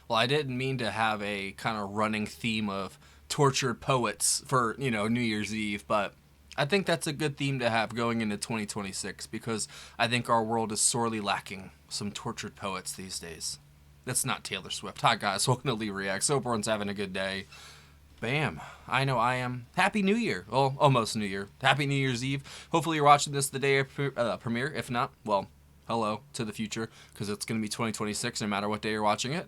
Well, I didn't mean to have a kind of running theme of tortured poets for, New Year's Eve, but I think that's a good theme to have going into 2026 because I think our world is sorely lacking some tortured poets these days. That's not Taylor Swift. Hi, guys. Welcome to Lee Reacts. Hope everyone's having a good day. Bam. I know I am. Happy New Year. Well, almost New Year. Happy New Year's Eve. Hopefully you're watching this the day of premiere. If not, well, hello to the future because it's going to be 2026 no matter what day you're watching it.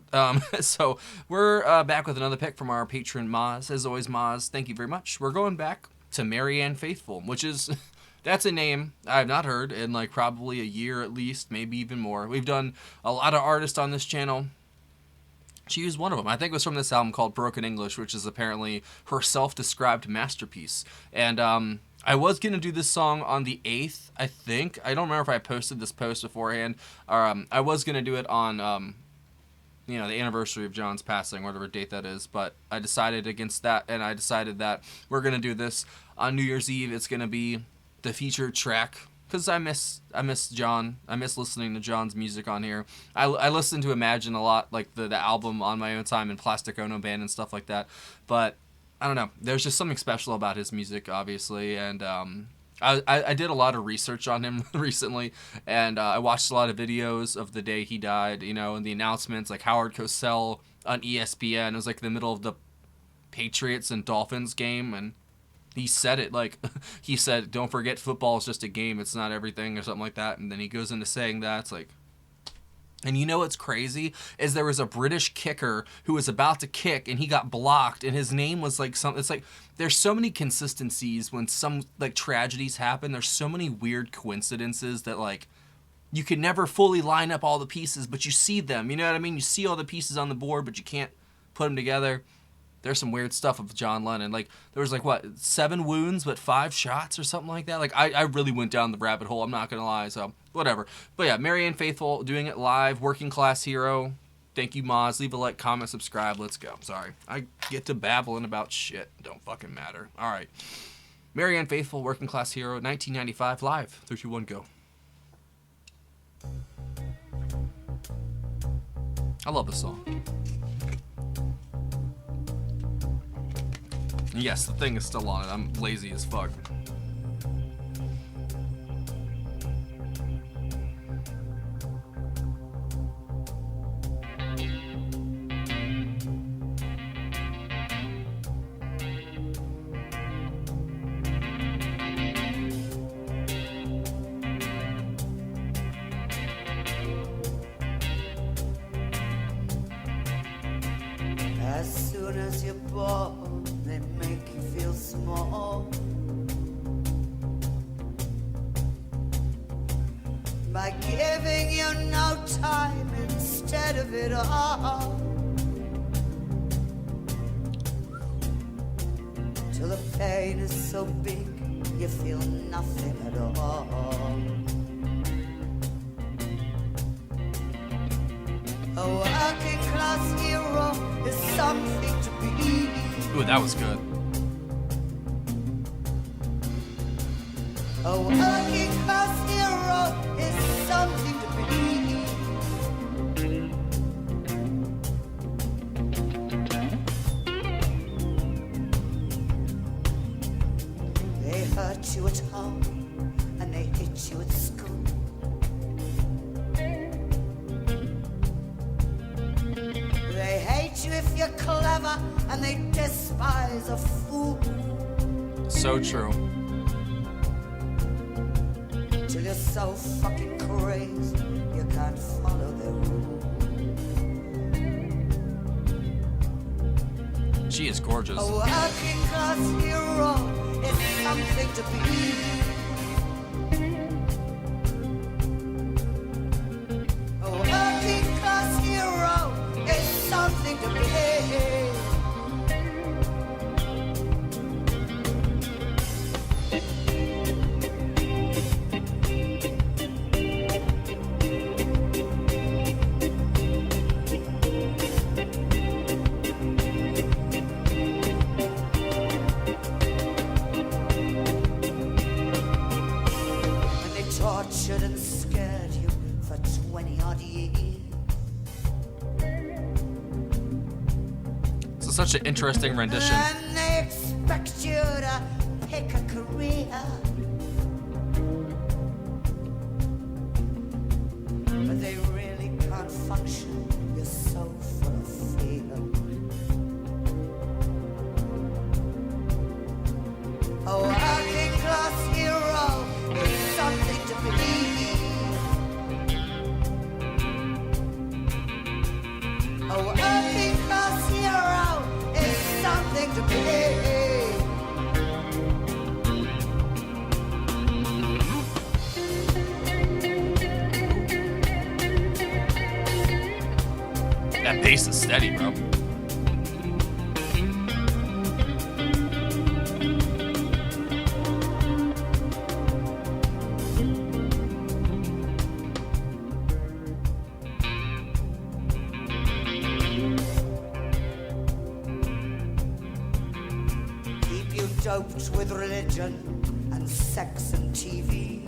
So we're back with another pick from our patron Maz. As always, Maz, thank you very much. We're going back to Marianne Faithfull, which is... That's a name I have not heard in like probably a year at least, maybe even more. We've done a lot of artists on this channel. She was one of them. I think it was from this album called Broken English, which is apparently her self-described masterpiece. And I was going to do this song on the 8th, I think. I don't remember if I posted this post beforehand. I was going to do it on, the anniversary of John's passing, whatever date that is. But I decided against that, and I decided that we're going to do this on New Year's Eve. It's going to be the featured track. Because I miss John. I miss listening to John's music on here. I listen to Imagine a lot, like the album on my own time and Plastic Ono Band and stuff like that. But I don't know. There's just something special about his music, obviously. And I did a lot of research on him recently. And I watched a lot of videos of the day he died, and the announcements, like Howard Cosell on ESPN. It was like in the middle of the Patriots and Dolphins game, and he said it, like, he said, don't forget football is just a game, it's not everything, or something like that, and then he goes into saying that, it's like, and what's crazy, is there was a British kicker who was about to kick, and he got blocked, and his name was, like, something, it's like, there's so many consistencies when some, like, tragedies happen, there's so many weird coincidences that, like, you can never fully line up all the pieces, but you see them, you know what I mean? You see all the pieces on the board, but you can't put them together. There's some weird stuff of John Lennon. Like, there was, like, 7 wounds, but 5 shots or something like that? Like, I really went down the rabbit hole, I'm not gonna lie, so, whatever. But yeah, Marianne Faithfull doing it live, Working Class Hero. Thank you, Moz. Leave a like, comment, subscribe. Let's go. Sorry. I get to babbling about shit. Don't fucking matter. Alright. Marianne Faithfull, Working Class Hero, 1995, live. 3, 2, 1, go. I love this song. Yes, the thing is still on it. I'm lazy as fuck. As soon as you're born, they make you feel small. By giving you no time instead of it all. Till the pain is so big, you feel nothing at all. A working class hero is something to be. Ooh, that was good. A working class hero is something to be. They hurt you at home and they hit you at school. They hate you if you're clever and they despise a fool. So true. Till you're so fucking crazy you can't follow their rules. She is gorgeous. A working class hero is something to be. A working class hero is something to be. is such an interesting rendition. And they expect you to pick a career, but they really can't function. You're so full of fear. A working class hero is something to believe. A working class hero is something to believe. That bass is steady, bro. Keep you doped with religion and sex and TV.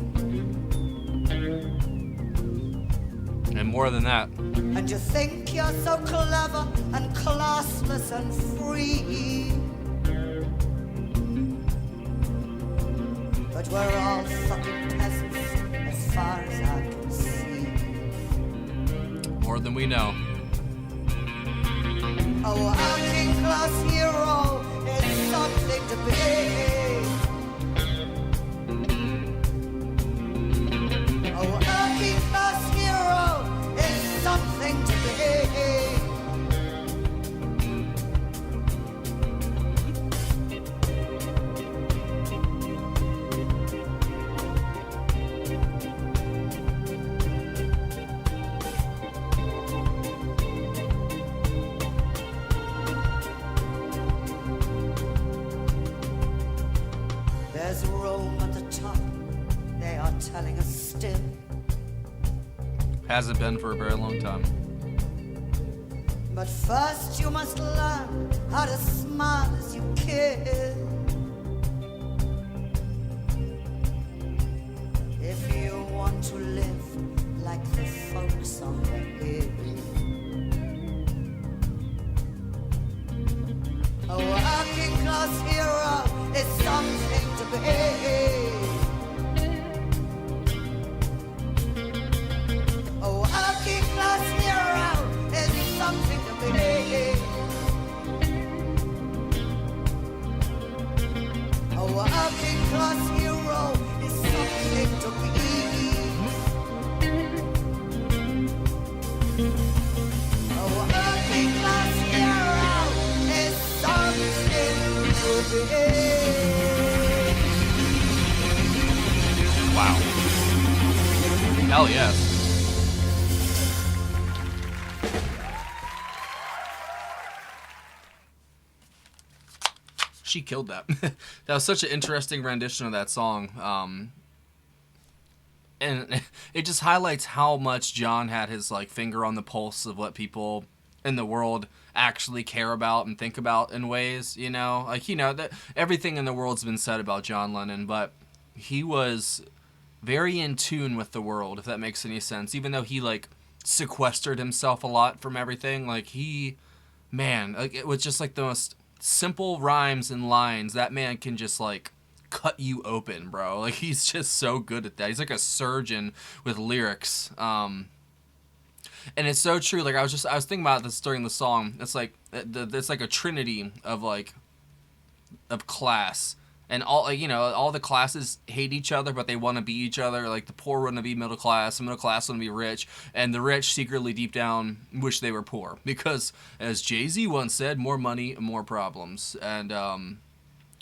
And more than that. And you think you're so clever and classless and free. But we're all fucking peasants as far as I can see. More than we know. A working class hero is something to be. A working class hero is something to be. There's Rome at the top, they are telling us still. Hasn't been for a very long time. But first you must learn how to smile as you kill. If you want to live like the folks on the hill. A working class hero is something to be. A working class hero is something to be. A working class hero is something to be. A working class hero is something to be. Wow. Hell yes. She killed that. That was such an interesting rendition of that song. And it just highlights how much John had his like finger on the pulse of what people in the world actually care about and think about in ways, you know, like, you know, that everything in the world's been said about John Lennon, but he was very in tune with the world, if that makes any sense. Even though he like sequestered himself a lot from everything, like like it was just like the most simple rhymes and lines. That man can just like cut you open, bro. Like he's just so good at that. He's like a surgeon with lyrics. And it's so true. Like I was thinking about this during the song. It's like it's like a trinity of class, and all, like, you know, all the classes hate each other, but they want to be each other. Like the poor want to be middle class, the middle class want to be rich, and the rich secretly deep down wish they were poor, because as Jay-Z once said, more money, more problems. And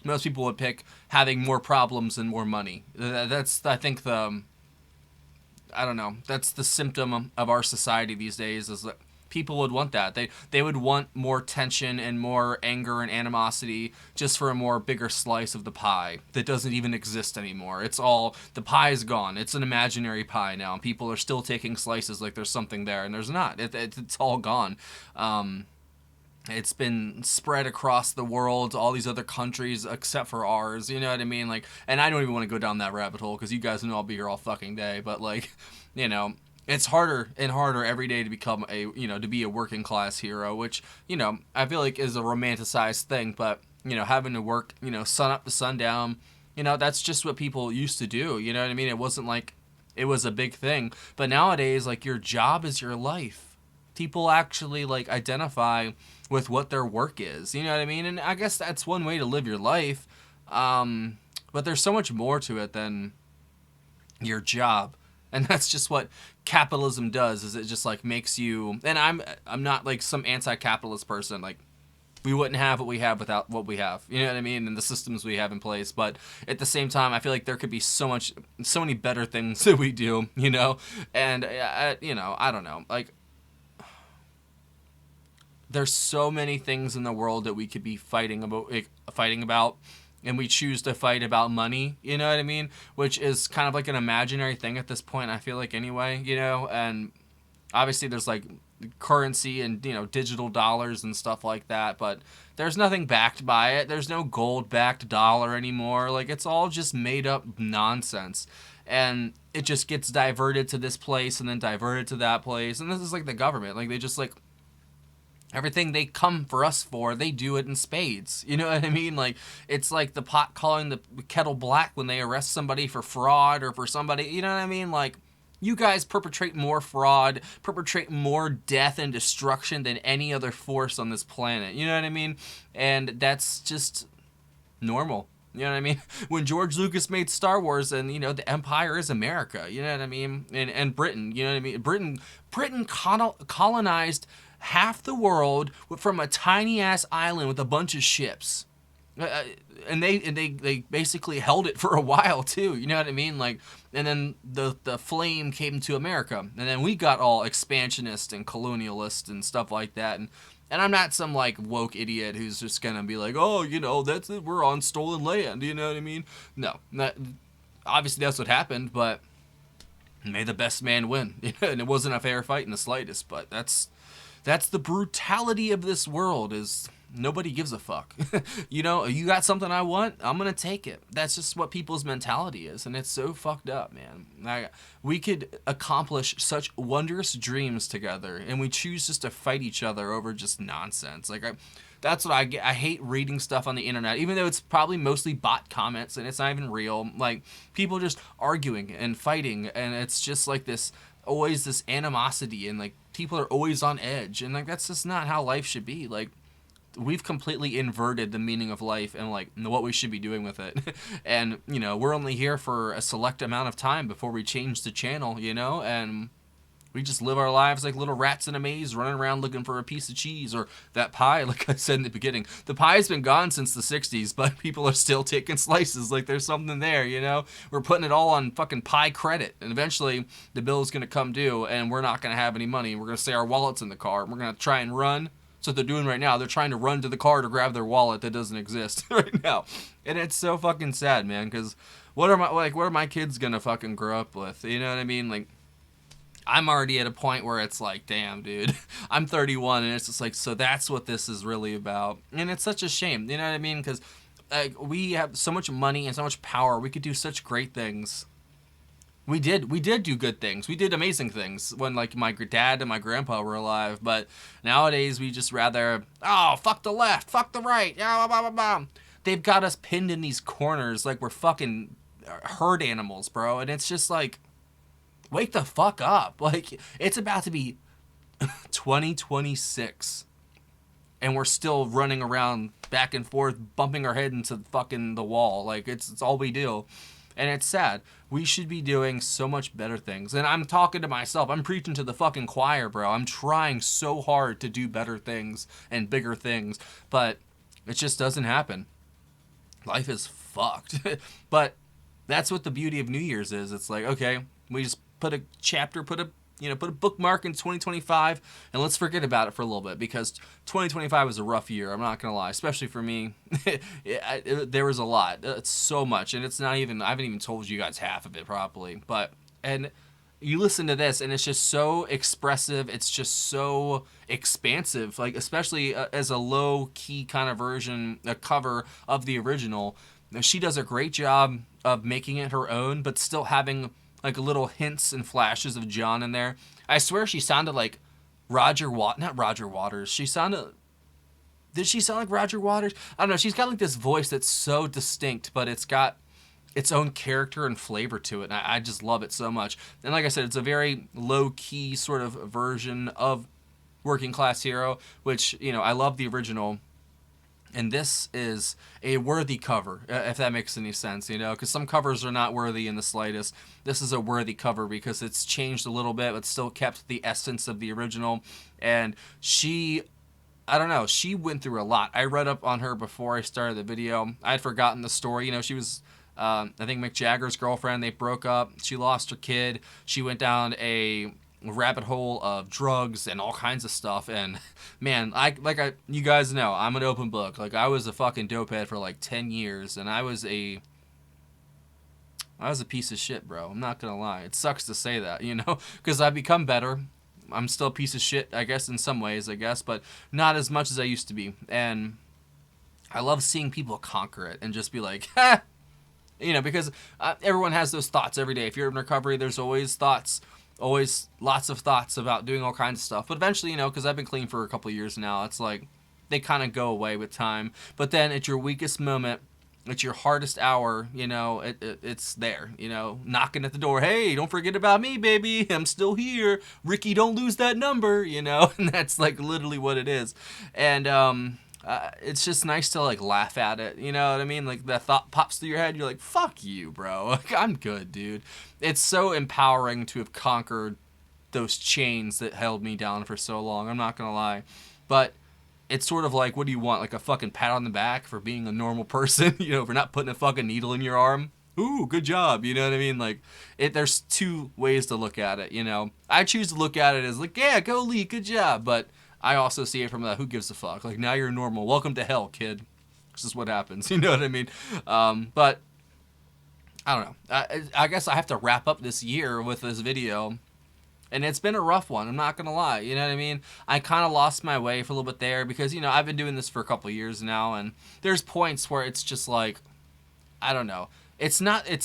most people would pick having more problems and more money. That's, I think, I don't know, that's the symptom of our society these days, is that people would want that. They would want more tension and more anger and animosity just for a more bigger slice of the pie that doesn't even exist anymore. It's all, the pie is gone. It's an imaginary pie now, and people are still taking slices like there's something there, and there's not. It's all gone. It's been spread across the world, all these other countries except for ours, you know what I mean? Like, and I don't even want to go down that rabbit hole, because you guys know I'll be here all fucking day, but like, you know, it's harder and harder every day to become to be a working class hero, which, I feel like is a romanticized thing, but, having to work, sun up to sundown, that's just what people used to do. You know what I mean? It wasn't like it was a big thing, but nowadays, like, your job is your life. People actually, like, identify with what their work is. You know what I mean? And I guess that's one way to live your life. But there's so much more to it than your job. And that's just what capitalism does, is it just, like, makes you, and I'm not like some anti-capitalist person. Like, we wouldn't have what we have without what we have, you know what I mean, and the systems we have in place. But at the same time, I feel like there could be so many better things that we do, and I don't know, like, there's so many things in the world that we could be fighting about, and we choose to fight about money, you know what I mean? Which is kind of like an imaginary thing at this point, I feel like, anyway, and obviously there's, like, currency and, digital dollars and stuff like that, but there's nothing backed by it. There's no gold-backed dollar anymore. Like, it's all just made-up nonsense. And it just gets diverted to this place and then diverted to that place. And this is like the government. Like, they just, like, everything they come for us for, they do it in spades. You know what I mean? Like, it's like the pot calling the kettle black when they arrest somebody for fraud or for somebody, you know what I mean? Like, you guys perpetrate more fraud, perpetrate more death and destruction than any other force on this planet. You know what I mean? And that's just normal. You know what I mean? When George Lucas made Star Wars, and, the empire is America. You know what I mean? And Britain. You know what I mean? Britain colonized half the world from a tiny ass island with a bunch of ships. And they basically held it for a while too, you know what I mean? Like, and then the flame came to America, and then we got all expansionist and colonialist and stuff like that. And I'm not some, like, woke idiot who's just gonna be like, oh, that's it, we're on stolen land, you know what I mean? No, obviously that's what happened, but may the best man win. And it wasn't a fair fight in the slightest, but that's the brutality of this world, is nobody gives a fuck. You got something I want, I'm gonna take it. That's just what people's mentality is, and it's so fucked up, man. We could accomplish such wondrous dreams together, and we choose just to fight each other over just nonsense. Like, that's what I get. I hate reading stuff on the internet, even though it's probably mostly bot comments and it's not even real. Like, people just arguing and fighting, and it's just like always this animosity, and, like, people are always on edge, and, like, that's just not how life should be. Like, we've completely inverted the meaning of life and, like, what we should be doing with it. And, we're only here for a select amount of time before we change the channel, and we just live our lives like little rats in a maze, running around looking for a piece of cheese or that pie. Like I said in the beginning, the pie's been gone since the 60s, but people are still taking slices like there's something there, We're putting it all on fucking pie credit, and eventually the bill's going to come due, and we're not going to have any money. We're going to say our wallet's in the car, and we're going to try and run. So what they're doing right now, they're trying to run to the car to grab their wallet that doesn't exist right now. And it's so fucking sad, man, because what are my kids going to fucking grow up with? You know what I mean? Like, I'm already at a point where it's like, damn, dude, I'm 31, and it's just like, so that's what this is really about. And it's such a shame, you know what I mean? Because we have so much money and so much power. We could do such great things. We did do good things. We did amazing things when, like, my dad and my grandpa were alive. But nowadays, we just rather, oh, fuck the left, fuck the right, blah, blah, blah, blah. They've got us pinned in these corners like we're fucking herd animals, bro. And it's just like, wake the fuck up. Like, it's about to be 2026, and we're still running around back and forth, bumping our head into fucking the wall. Like, it's all we do. And it's sad. We should be doing so much better things. And I'm talking to myself. I'm preaching to the fucking choir, bro. I'm trying so hard to do better things and bigger things, but it just doesn't happen. Life is fucked. But that's what the beauty of New Year's is. It's like, okay, we just put a bookmark in 2025, and let's forget about it for a little bit, because 2025 was a rough year. I'm not gonna lie, especially for me. There was a lot. It's so much, and I haven't even told you guys half of it properly. And you listen to this, and it's just so expressive. It's just so expansive, like, especially as a low key kind of version, a cover of the original. She does a great job of making it her own, but still having like little hints and flashes of John in there. I swear she sounded like not Roger Waters. Did she sound like Roger Waters? I don't know. She's got like this voice that's so distinct, but it's got its own character and flavor to it. And I just love it so much. And like I said, it's a very low-key sort of version of Working Class Hero, which, you know, I love the original. And this is a worthy cover, if that makes any sense, you know, because some covers are not worthy in the slightest. This is a worthy cover because it's changed a little bit, but still kept the essence of the original. And I don't know, she went through a lot. I read up on her before I started the video. I had forgotten the story. You know, she was, I think, Mick Jagger's girlfriend. They broke up. She lost her kid. She went down a rabbit hole of drugs and all kinds of stuff. And man, you guys know, I'm an open book. Like, I was a fucking dopehead for like 10 years, and I was a piece of shit, bro. I'm not gonna lie. It sucks to say that, you know, because I've become better. I'm still a piece of shit, I guess, in some ways, but not as much as I used to be. And I love seeing people conquer it and just be like, ha! You know, because everyone has those thoughts every day. If you're in recovery, there's always thoughts, always lots of thoughts about doing all kinds of stuff. But eventually, you know, because I've been clean for a couple of years now, it's like they kind of go away with time. But then at your weakest moment, at your hardest hour, you know, it's there, you know, knocking at the door. Hey, don't forget about me, baby. I'm still here. Ricky, don't lose that number, you know. And that's like literally what it is. And it's just nice to like laugh at it, you know what I mean? Like that thought pops through your head. You're like, fuck you, bro. Like, I'm good, dude. It's so empowering to have conquered those chains that held me down for so long. I'm not going to lie. But it's sort of like, what do you want? Like a fucking pat on the back for being a normal person, you know, for not putting a fucking needle in your arm? Ooh, good job. You know what I mean? Like, there's two ways to look at it, you know? I choose to look at it as like, yeah, go Lee, good job. But I also see it from who gives a fuck? Like, now you're normal. Welcome to hell, kid. This is what happens. You know what I mean? But I don't know. I guess I have to wrap up this year with this video. And it's been a rough one. I'm not going to lie. You know what I mean? I kind of lost my way for a little bit there because, you know, I've been doing this for a couple of years now. And there's points where it's just like, I don't know. It's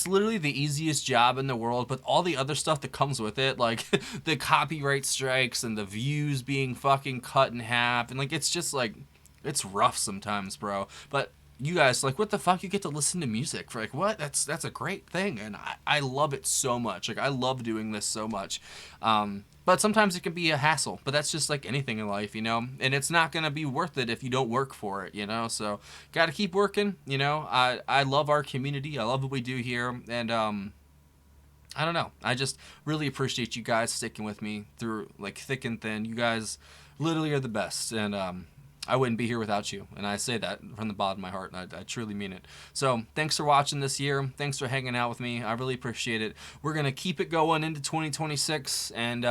literally the easiest job in the world, but all the other stuff that comes with it, like the copyright strikes and the views being fucking cut in half. And like, it's just like, it's rough sometimes, bro. But you guys, like, what the fuck? You get to listen to music for like, what? That's a great thing. And I love it so much. Like, I love doing this so much. But sometimes it can be a hassle, but that's just like anything in life, you know, and it's not going to be worth it if you don't work for it, you know, so got to keep working, you know. I love our community. I love what we do here. And, I don't know. I just really appreciate you guys sticking with me through like thick and thin. You guys literally are the best. And, I wouldn't be here without you. And I say that from the bottom of my heart, and I truly mean it. So thanks for watching this year. Thanks for hanging out with me. I really appreciate it. We're going to keep it going into 2026. And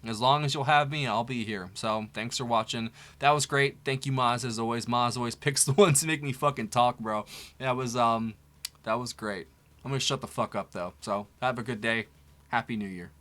as long as you'll have me, I'll be here. So thanks for watching. That was great. Thank you, Maz, as always. Maz always picks the ones to make me fucking talk, bro. That was great. I'm going to shut the fuck up, though. So have a good day. Happy New Year.